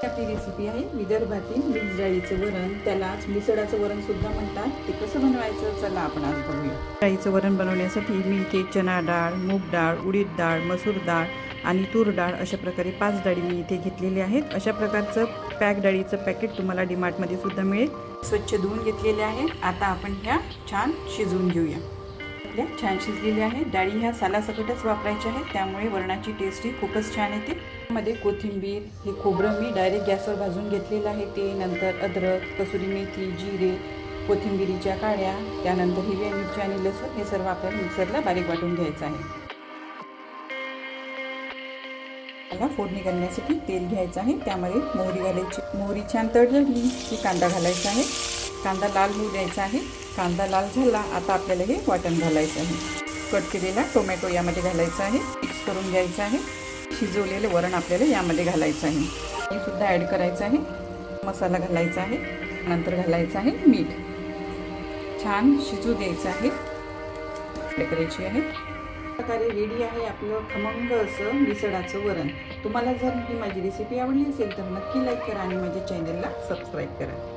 आपली रेसिपी आहे विदर्भातील मिक्स डाळीचं वरण, त्यालाच मिसळाचं वरण सुद्धा म्हणतात. ते कसं बनवायचं चला आपण आज बघूया. डाळीचं वरण बनवण्यासाठी मी इथे चना डाळ, मूग डाळ, उडीद डाळ, मसूर डाळ आणि तूर डाळ अशा प्रकारे 5 डाळी मी इथे घेतलेल्या आहेत. अशा प्रकारचं पॅक डाळीचं पॅकेट तुम्हाला डीमार्टमध्ये सुद्धा मिळेल. स्वच्छ धुवून घेतलेले आहे. आता आपण ह्या छान शिजवून घेऊया. आपल्या छान शिजलेल्या आहेत. डाळी ह्या सालासकटच वापरायच्या आहेत, त्यामुळे वरणाची टेस्ट ही खूपच छान येते. मध्ये कोथिंबीर, हे खोबरं मी डायरेक्ट गॅसवर भाजून घेतलेलं आहे. ते नंतर अद्रक, कसुरी मेथी, जिरे, कोथिंबीरीच्या काड्या, त्यानंतर हिरव्या मिरच्या आणि लसूण हे सर्व आपल्याला मिक्सरला बारीक वाटून घ्यायचं आहे. मला फोडणी घालण्यासाठी तेल घ्यायचं आहे. त्यामध्ये मोहरी घालायची. मोहरी छान तळली की कांदा घालायचा आहे. कांदा लाल होऊ द्यायचा आहे. कांदा लाल झाला, आता आपल्याला हे वाटण घालायचं आहे. कट केलेला टोमॅटो यामध्ये घालायचा आहे. मिक्स करून घ्यायचं आहे. शिजवलेलं वरण आपल्याला यामध्ये घालायचं आहे. हे सुद्धा ॲड करायचं आहे. मसाला घालायचा आहे. नंतर घालायचं आहे मीठ. छान शिजू द्यायचं आहे. करायची आहे. प्रकारे रेडी आहे आपलं खमंग असं मिसळाचं वरण. तुम्हाला जर ही माझी रेसिपी आवडली असेल तर नक्की लाईक करा आणि माझ्या चॅनलला सबस्क्राईब करा.